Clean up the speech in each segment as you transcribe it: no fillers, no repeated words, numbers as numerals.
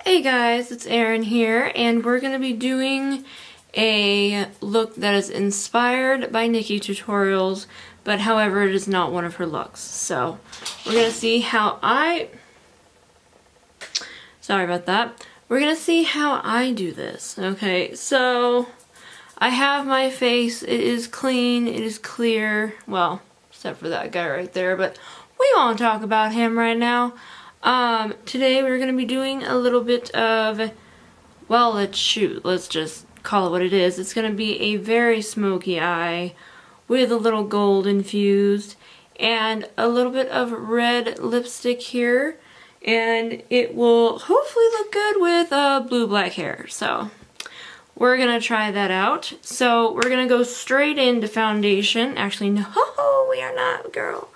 Hey guys, it's Erin here, and we're going to be doing a look that is inspired by Nikki Tutorials, but however it is not one of her looks. So we're going to see how sorry about that. We're going to see how I do this. Okay, so I have my face. It is clean, it is clear, well, except for that guy right there, but we won't talk about him right now. Today we're going to be doing a little bit of, well, let's just call it what it is. It's going to be a very smoky eye with a little gold infused and a little bit of red lipstick here, and it will hopefully look good with blue-black hair. So we're going to try that out. So we're going to go straight into foundation. Actually, no, we are not, girl.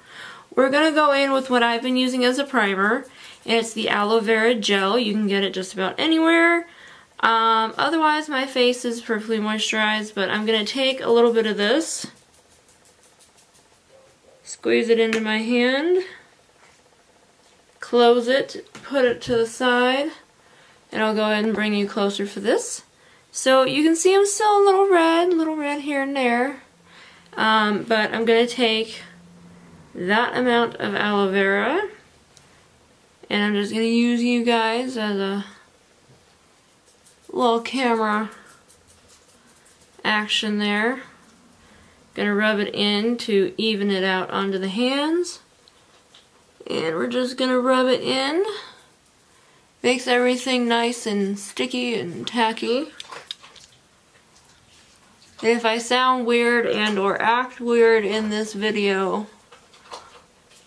We're going to go in with what I've been using as a primer, and it's the aloe vera gel. You can get it just about anywhere. Otherwise, my face is perfectly moisturized, but I'm going to take a little bit of this, squeeze it into my hand, close it, put it to the side, and I'll go ahead and bring you closer for this. So you can see I'm still a little red here and there, but I'm going to take that amount of aloe vera, and I'm just going to use you guys as a little camera action there. Going to rub it in to even it out onto the hands, and we're just going to rub it in. Makes everything nice and sticky and tacky. If I sound weird and or act weird in this video,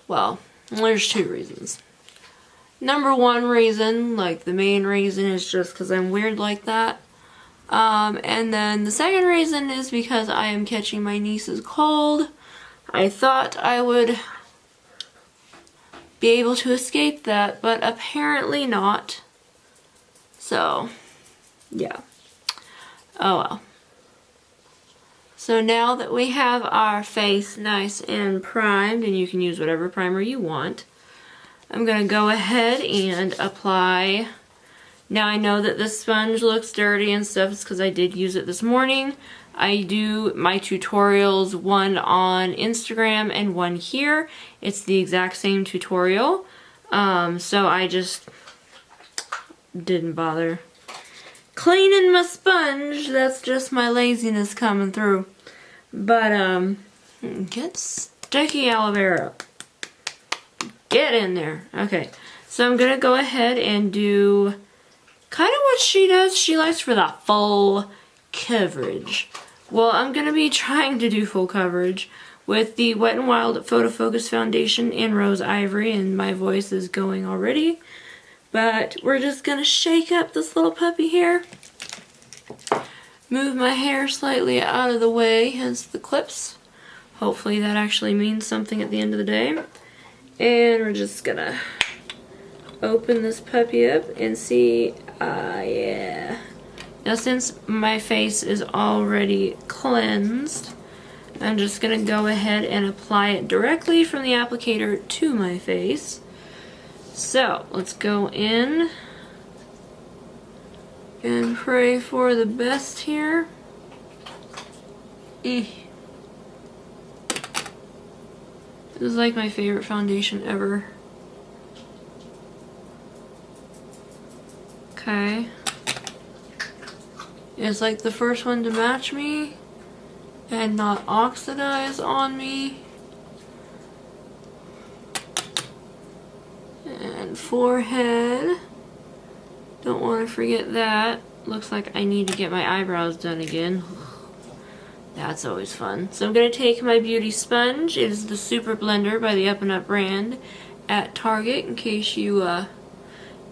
well, there's two reasons. Number one reason, like the main reason, is just because I'm weird like that. And then the second reason is because I am catching my niece's cold. I thought I would be able to escape that, but apparently not. So, yeah. Oh well. So now that we have our face nice and primed, and you can use whatever primer you want, I'm going to go ahead and apply. Now I know that this sponge looks dirty and stuff. It's because I did use it this morning. I do my tutorials, one on Instagram and one here. It's the exact same tutorial. So I just didn't bother cleaning my sponge. That's just my laziness coming through. But, get sticky aloe vera. Get in there. Okay, so I'm gonna go ahead and do kind of what she does. She likes for the full coverage. Well, I'm gonna be trying to do full coverage with the Wet n Wild Photo Focus Foundation in Rose Ivory, and my voice is going already. But we're just gonna shake up this little puppy here. Move my hair slightly out of the way, hence the clips. Hopefully that actually means something at the end of the day. And we're just gonna open this puppy up and see, yeah. Now since my face is already cleansed, I'm just gonna go ahead and apply it directly from the applicator to my face. So let's go in and pray for the best here. This is like my favorite foundation ever. Okay. It's like the first one to match me and not oxidize on me. And forehead. Don't want to forget that. Looks like I need to get my eyebrows done again. That's always fun. So I'm going to take my beauty sponge. It is the Super Blender by the Up and Up brand at Target, in case you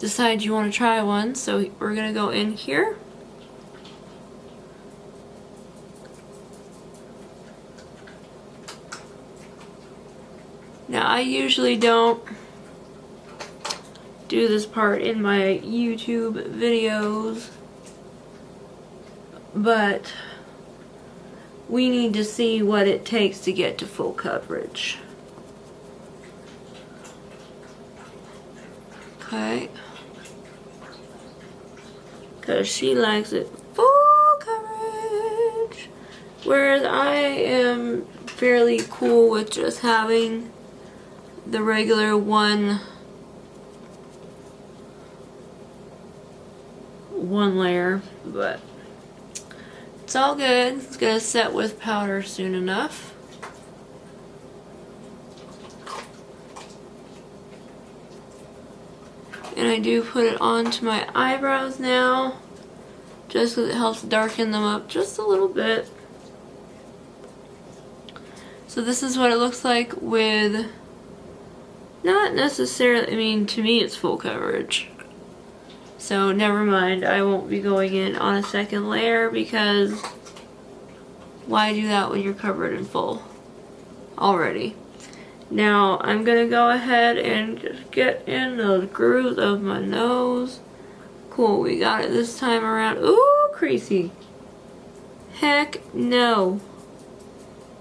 decide you want to try one. So we're going to go in here. Now I usually don't do this part in my YouTube videos, but we need to see what it takes to get to full coverage. Okay. because she likes it full coverage. Whereas I am fairly cool with just having the regular one layer, but it's all good. It's gonna set with powder soon enough. And I do put it onto my eyebrows now, just because it helps darken them up just a little bit. So this is what it looks like with, not necessarily, I mean, to me it's full coverage. So never mind, I won't be going in on a second layer because why do that when you're covered in full already? Now I'm gonna go ahead and just get in those grooves of my nose. Cool, we got it this time around. Ooh, creasy. Heck no.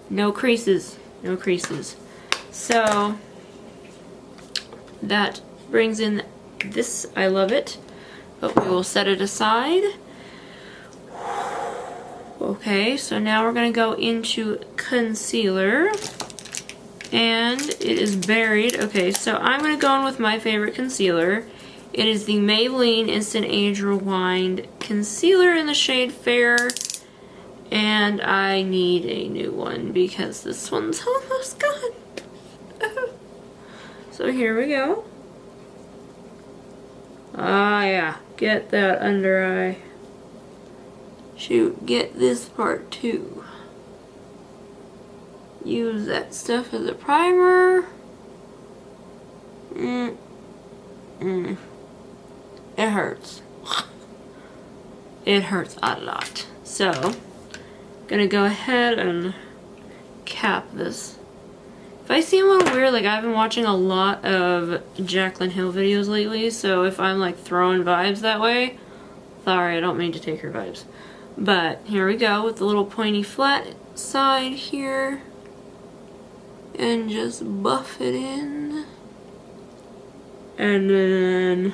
No creases. No creases. So that brings in this. I love it. But we will set it aside. Okay, so now we're going to go into concealer. And it is buried. Okay, so I'm going to go in with my favorite concealer. It is the Maybelline Instant Age Rewind Concealer in the shade Fair. And I need a new one because this one's almost gone. So here we go. Ah, yeah. Get that under eye. Shoot, get this part too. Use that stuff as a primer. It hurts. It hurts a lot. So, gonna go ahead and cap this. If I seem a little weird, like I've been watching a lot of Jaclyn Hill videos lately, so if I'm like throwing vibes that way, sorry, I don't mean to take her vibes. But here we go with the little pointy flat side here. And just buff it in. And then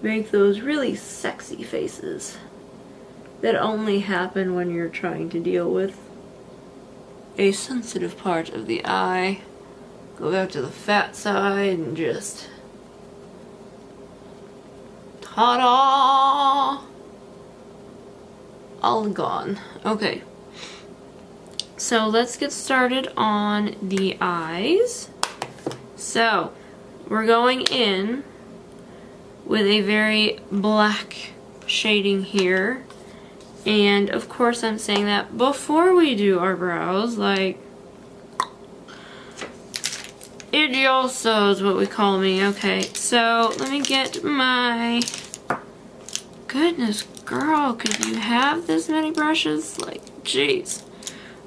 make those really sexy faces that only happen when you're trying to deal with a sensitive part of the eye. Go back to the fat side and just ta-da! All gone. Okay. So let's get started on the eyes. So we're going in with a very black shading here. And of course I'm saying that before we do our brows, like idioso is what we call me. Okay, so let me get my, goodness girl, could you have this many brushes? Like, jeez.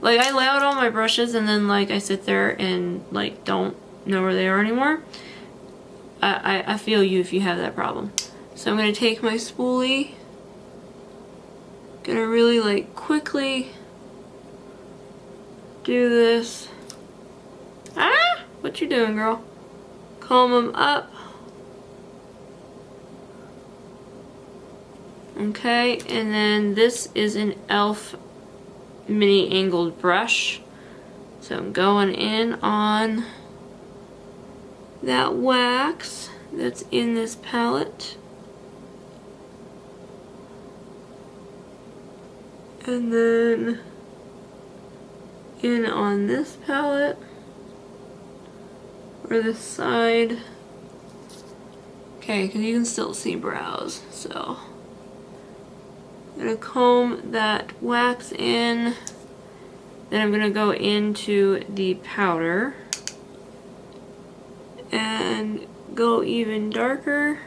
Like, I lay out all my brushes and then like I sit there and like don't know where they are anymore. I feel you if you have that problem. So I'm gonna take my spoolie. Gonna really like quickly do this. Ah! What you doing, girl? Comb them up. Okay, and then this is an e.l.f. mini angled brush. So I'm going in on that wax that's in this palette. And then in on this palette, or this side. Okay, because you can still see brows, so I'm gonna comb that wax in. Then I'm gonna go into the powder and go even darker.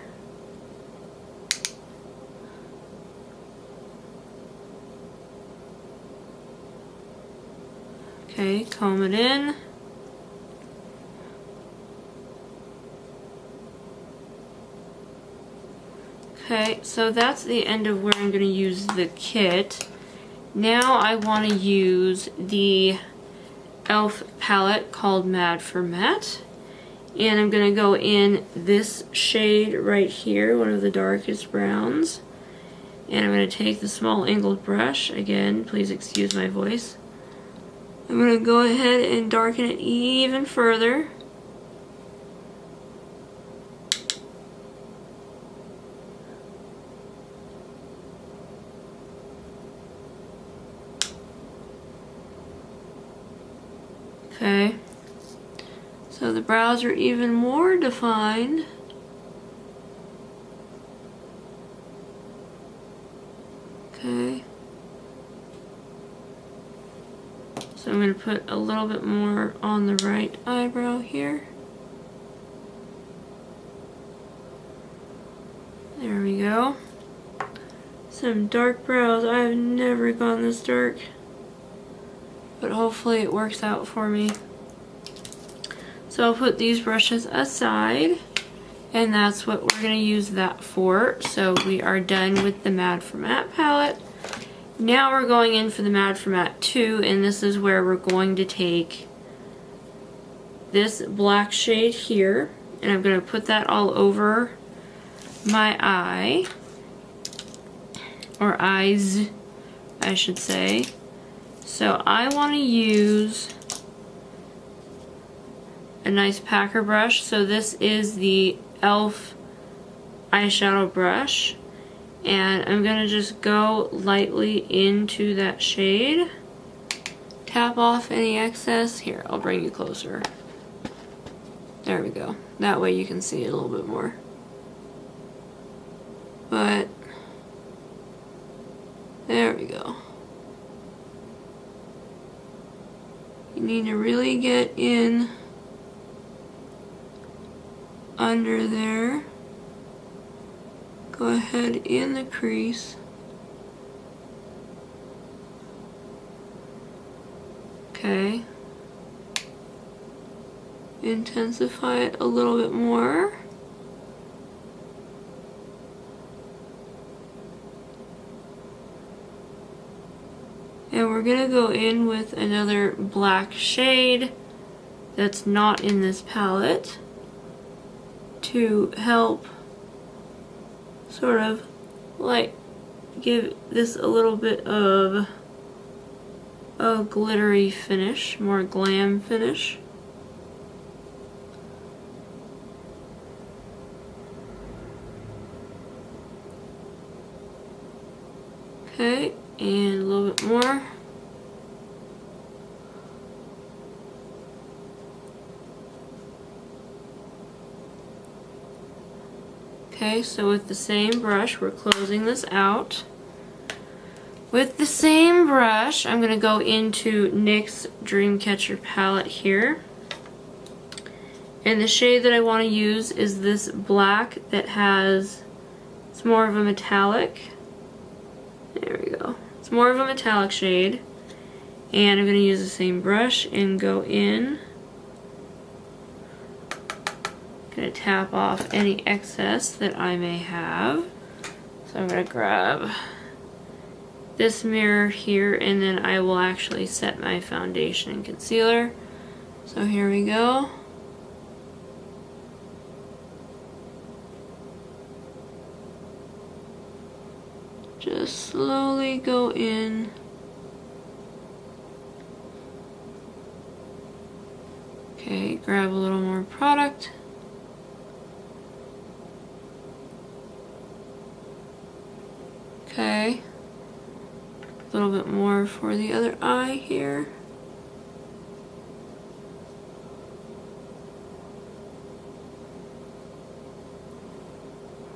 Okay, comb it in. Okay, so that's the end of where I'm going to use the kit. Now I want to use the e.l.f. palette called Mad for Matte. And I'm going to go in this shade right here, one of the darkest browns. And I'm going to take the small angled brush. Again, please excuse my voice. I'm going to go ahead and darken it even further. Okay. So the brows are even more defined. Okay. So I'm going to put a little bit more on the right eyebrow here. There we go. Some dark brows. I've never gone this dark. But hopefully it works out for me. So I'll put these brushes aside, and that's what we're going to use that for. So we are done with the Mad for Matte palette. Now we're going in for the Mad for Matte 2, and this is where we're going to take this black shade here, and I'm going to put that all over my eye, or eyes, I should say. So I want to use a nice packer brush. So this is the e.l.f. eyeshadow brush, and I'm gonna just go lightly into that shade, tap off any excess. Here, I'll bring you closer. There we go. That way you can see it a little bit more. But there we go. You need to really get in under there. Go ahead in the crease. Okay. Intensify it a little bit more. And we're gonna go in with another black shade that's not in this palette to help sort of like give this a little bit of a glittery finish, more glam finish. Okay, and a little bit more. Okay, so with the same brush, we're closing this out. With the same brush, I'm going to go into NYX Dreamcatcher palette here. And the shade that I want to use is this black that has, it's more of a metallic. There we go. It's more of a metallic shade. And I'm going to use the same brush and go in. Going to tap off any excess that I may have. So I'm going to grab this mirror here, and then I will actually set my foundation and concealer. So here we go. Just slowly go in. Okay, grab a little more product. Okay, a little bit more for the other eye here.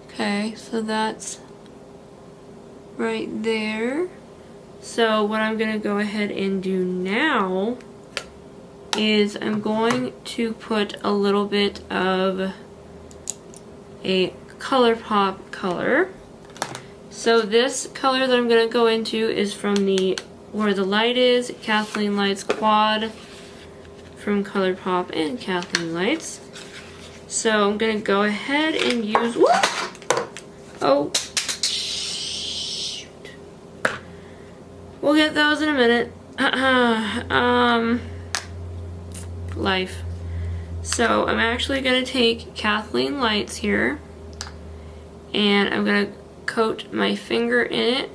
Okay, so that's right there. So what I'm going to go ahead and do now is I'm going to put a little bit of a ColourPop color. So this color that I'm going to go into is from the Where the Light Is, Kathleen Lights Quad from ColourPop and Kathleen Lights. So I'm going to go ahead and use, whoop! Oh, shoot. We'll get those in a minute. Life. So I'm actually going to take Kathleen Lights here, and I'm going to coat my finger in it.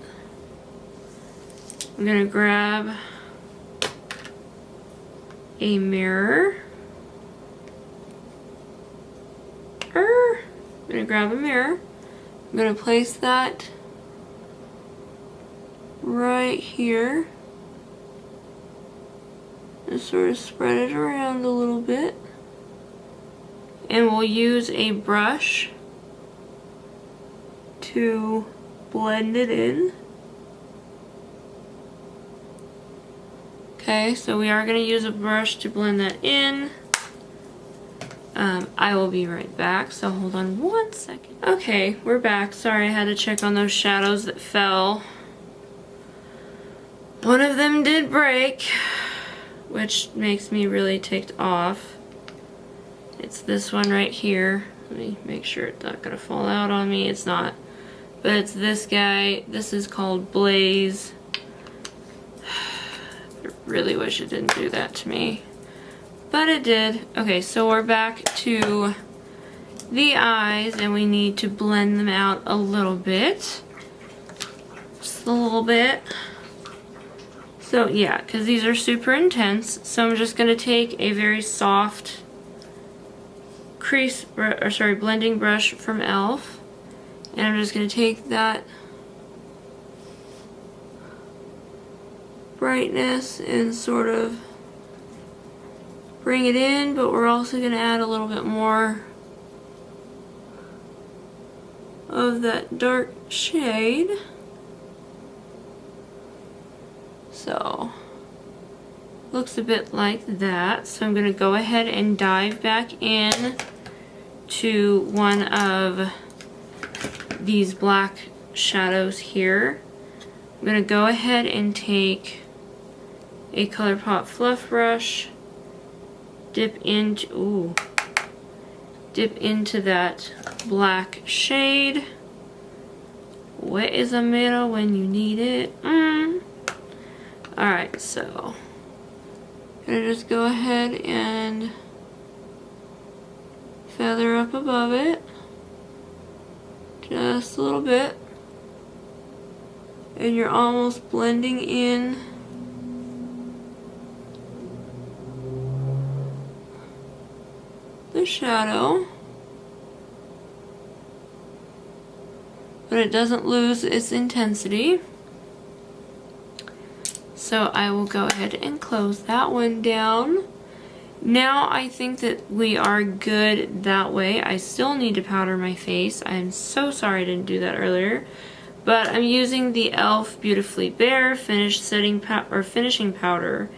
I'm going to grab a mirror. I'm going to grab a mirror. I'm going to place that right here and sort of spread it around a little bit. And we'll use a brush to blend it in. Okay, so we are going to use a brush to blend that in. I will be right back, so hold on one second. Okay, we're back. Sorry, I had to check on those shadows that fell. One of them did break, which makes me really ticked off. It's this one right here. Let me make sure it's not gonna fall out on me. It's not. But it's this guy. This is called Blaze. I really wish it didn't do that to me. But it did. Okay, so we're back to the eyes, and we need to blend them out a little bit. Just a little bit. So yeah, because these are super intense, so I'm just going to take a very soft blending brush from e.l.f. and I'm just going to take that brightness and sort of bring it in, but we're also going to add a little bit more of that dark shade. So, looks a bit like that. So I'm going to go ahead and dive back in to one of these black shadows here. I'm going to go ahead and take a ColourPop fluff brush, dip into that black shade. Wet is a mirror when you need it. Alright, so I'm gonna just go ahead and feather up above it just a little bit, and you're almost blending in the shadow, but it doesn't lose its intensity. So I will go ahead and close that one down. Now I think that we are good that way. I still need to powder my face. I'm so sorry I didn't do that earlier. But I'm using the e.l.f. Beautifully Bare finishing powder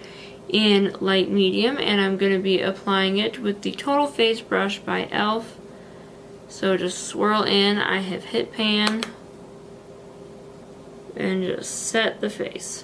in light medium, and I'm going to be applying it with the Total Face brush by e.l.f. So just swirl in. I have hit pan and just set the face.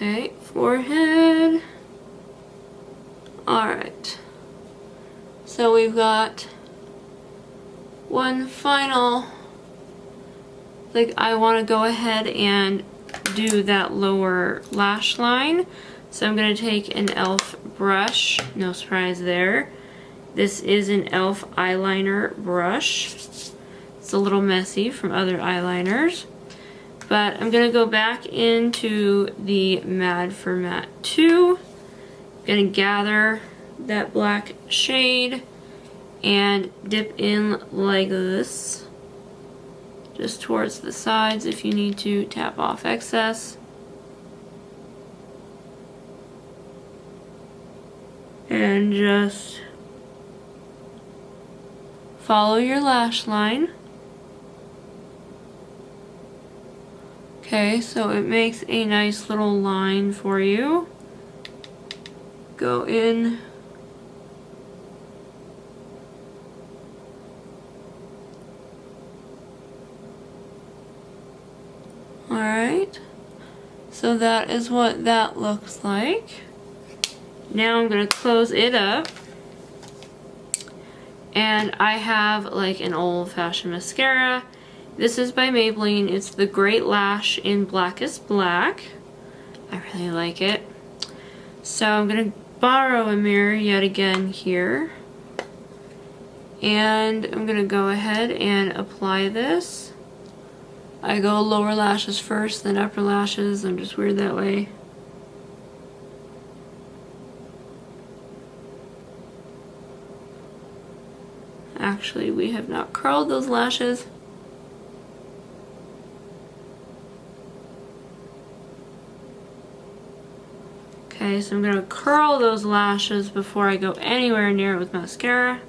Okay, forehead. Alright. So we've got one final, like, I want to go ahead and do that lower lash line. So I'm going to take an e.l.f. brush, no surprise there. This is an e.l.f. eyeliner brush. It's a little messy from other eyeliners. But I'm going to go back into the Mad for Matte 2. I'm going to gather that black shade and dip in like this. Just towards the sides if you need to tap off excess. And just follow your lash line. Okay, so it makes a nice little line for you. Go in. Alright, so that is what that looks like. Now I'm going to close it up And I have like an old-fashioned mascara. This is by Maybelline. It's the Great Lash in Blackest Black. I really like it. So I'm going to borrow a mirror yet again here. And I'm going to go ahead and apply this. I go lower lashes first, then upper lashes. I'm just weird that way. Actually, we have not curled those lashes. Okay, so I'm going to curl those lashes before I go anywhere near it with mascara.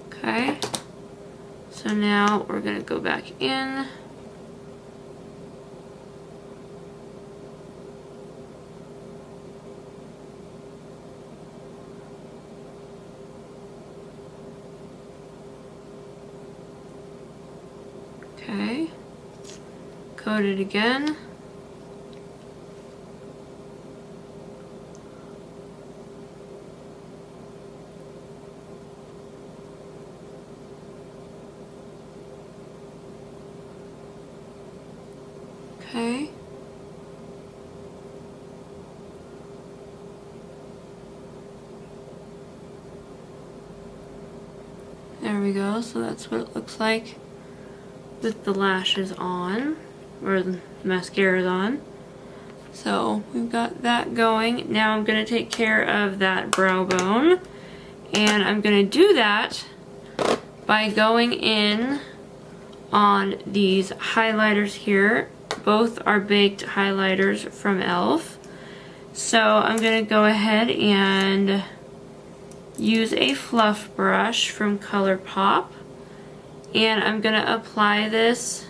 Okay, so now we're going to go back in. Okay, coat it again. Okay. There we go, so that's what it looks like with the lashes on, or the mascara's on. So we've got that going. Now I'm going to take care of that brow bone, and I'm going to do that by going in on these highlighters here. Both are baked highlighters from e.l.f. So I'm going to go ahead and use a fluff brush from ColourPop, and I'm going to apply this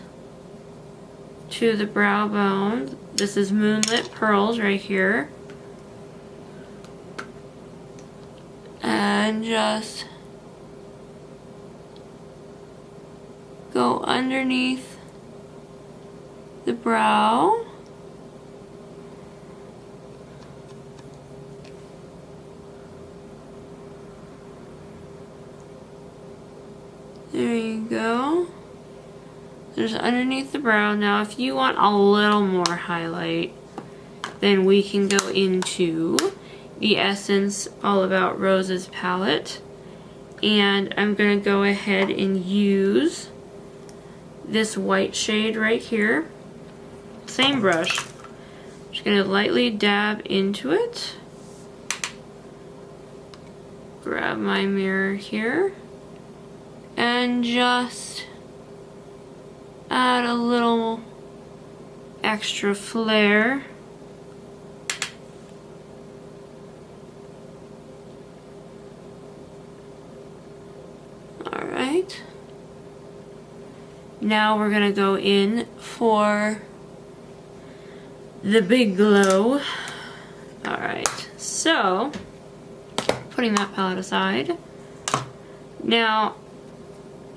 to the brow bone. This is Moonlit Pearls right here. And just go underneath the brow. There you go. There's underneath the brow. Now if you want a little more highlight, then we can go into the Essence All About Roses palette. And I'm going to go ahead and use this white shade right here. Same brush. Just going to lightly dab into it. Grab my mirror here. And just add a little extra flare. Alright. Now we're going to go in for the big glow. Alright, so putting that palette aside. Now,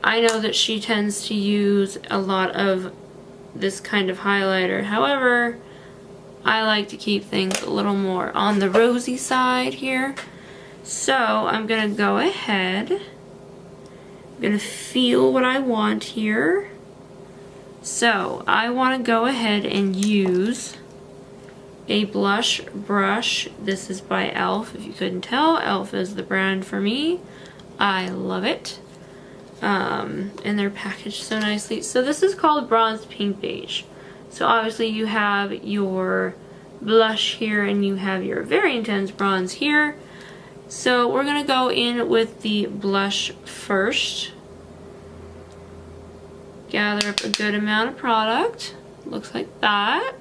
I know that she tends to use a lot of this kind of highlighter. However, I like to keep things a little more on the rosy side here. So I'm going to go ahead. I'm going to feel what I want here. So I want to go ahead and use a blush brush. This is by e.l.f. If you couldn't tell, e.l.f. is the brand for me. I love it. And they're packaged so nicely. So this is called Bronze Pink Beige. So obviously you have your blush here and you have your very intense bronze here. So we're going to go in with the blush first. Gather up a good amount of product. Looks like that.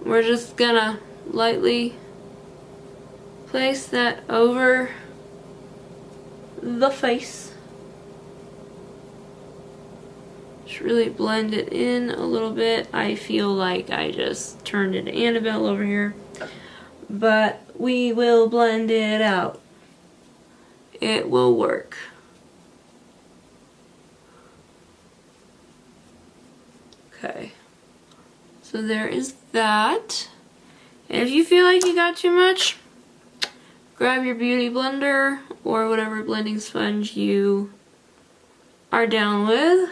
We're just going to lightly place that over the face. Just really blend it in a little bit. I feel like I just turned into Annabelle over here. But we will blend it out. It will work. Okay. So there is that. And if you feel like you got too much, grab your beauty blender or whatever blending sponge you are down with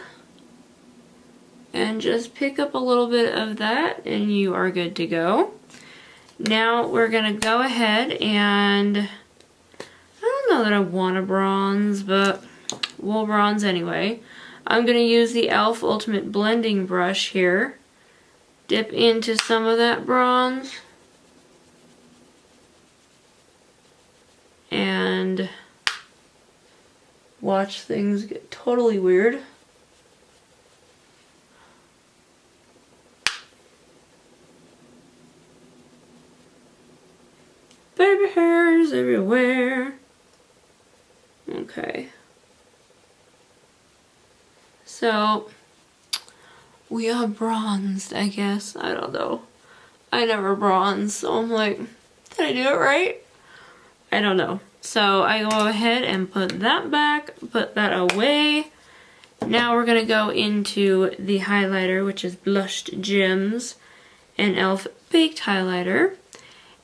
and just pick up a little bit of that and you are good to go. Now we're gonna go ahead and, I don't know that I want a bronze, but we'll bronze anyway. I'm gonna use the e.l.f. Ultimate Blending Brush here. Dip into some of that bronze. And watch things get totally weird. Baby hairs everywhere. Okay. So, we are bronzed, I guess. I don't know. I never bronze, so I'm like, did I do it right? I don't know. So I go ahead and put that back, put that away. Now we're gonna go into the highlighter, which is Blushed Gems and e.l.f. Baked Highlighter.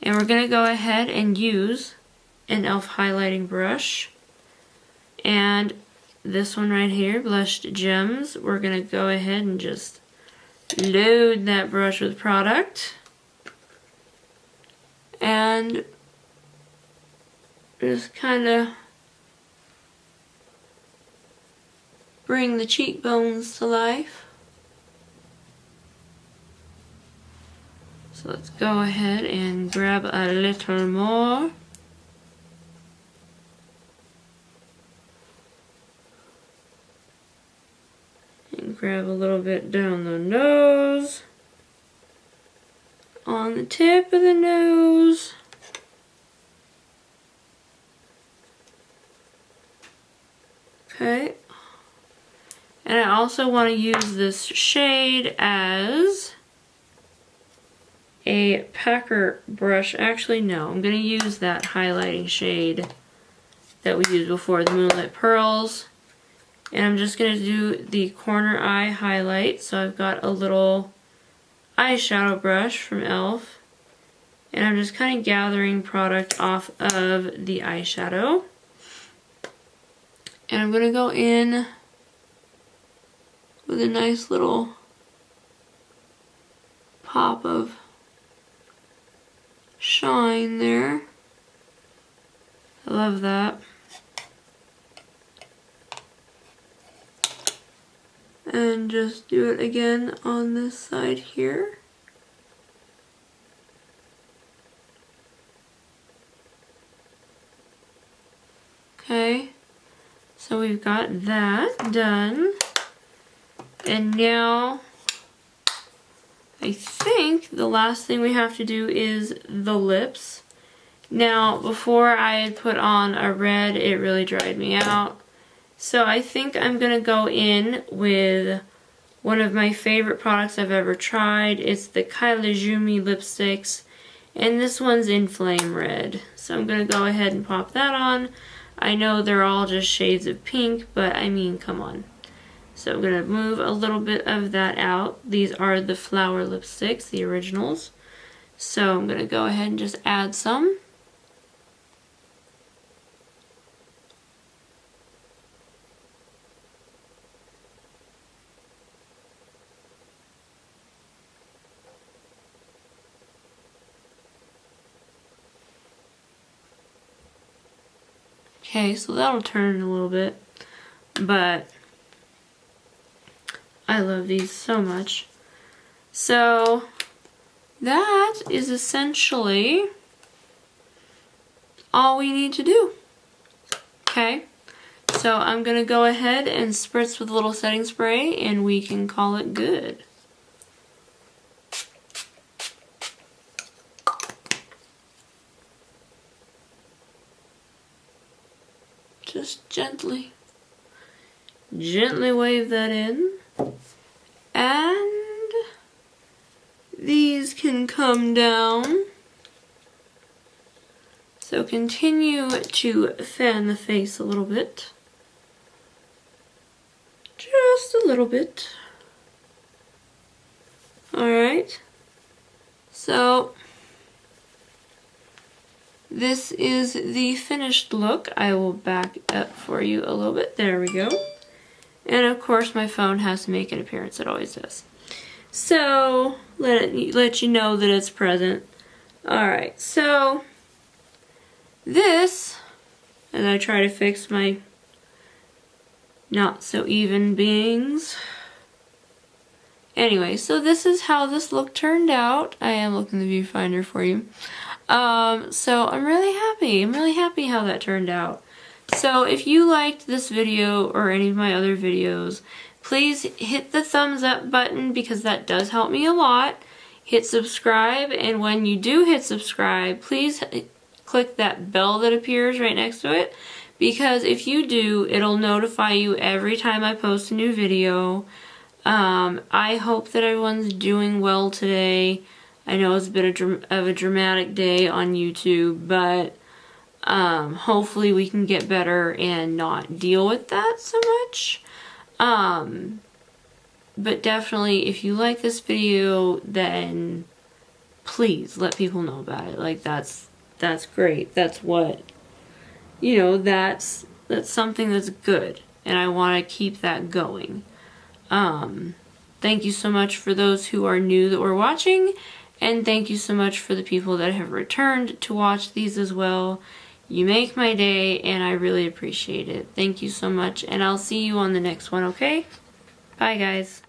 And we're gonna go ahead and use an e.l.f. highlighting brush. And this one right here, Blushed Gems, we're gonna go ahead and just load that brush with product. And just kind of bring the cheekbones to life. So let's go ahead and grab a little more. And grab a little bit down the nose. On the tip of the nose. Okay, and I also want to use this shade as a packer brush. Actually, no, I'm going to use that highlighting shade that we used before, the Moonlit Pearls. And I'm just going to do the corner eye highlight. So I've got a little eyeshadow brush from e.l.f. And I'm just kind of gathering product off of the eyeshadow. And I'm going to go in with a nice little pop of shine there. I love that. And just do it again on this side here. Okay. So we've got that done, and now I think the last thing we have to do is the lips. Now before I had put on a red, it really dried me out. So I think I'm going to go in with one of my favorite products I've ever tried. It's the Kylie Jumi lipsticks, and this one's in Flame Red. So I'm going to go ahead and pop that on. I know they're all just shades of pink, but I mean, come on. So I'm going to move a little bit of that out. These are the Flower lipsticks, the originals. So I'm going to go ahead and just add some. Okay, so that'll turn a little bit, but I love these so much. So that is essentially all we need to do. Okay, so I'm gonna go ahead and spritz with a little setting spray and we can call it good. Just gently wave that in, and these can come down. So continue to fan the face a little bit, just a little bit. Alright, So this is the finished look. I will back up for you a little bit. There we go. And of course my phone has to make an appearance. It always does. So let you know that it's present. Alright, so this, as I try to fix my not so even beings. Anyway, so this is how this look turned out. I am looking the viewfinder for you. So I'm really happy. I'm really happy how that turned out. So if you liked this video or any of my other videos, please hit the thumbs up button because that does help me a lot. Hit subscribe, and when you do hit subscribe, please click that bell that appears right next to it, because if you do, it'll notify you every time I post a new video. I hope that everyone's doing well today. I know it's been a dramatic day on YouTube, but hopefully we can get better and not deal with that so much. But definitely, if you like this video, then please let people know about it. Like, that's great. That's what, you know, that's something that's good, and I want to keep that going. Thank you so much for those who are new that were watching, and thank you so much for the people that have returned to watch these as well. You make my day, and I really appreciate it. Thank you so much, and I'll see you on the next one, okay? Bye, guys.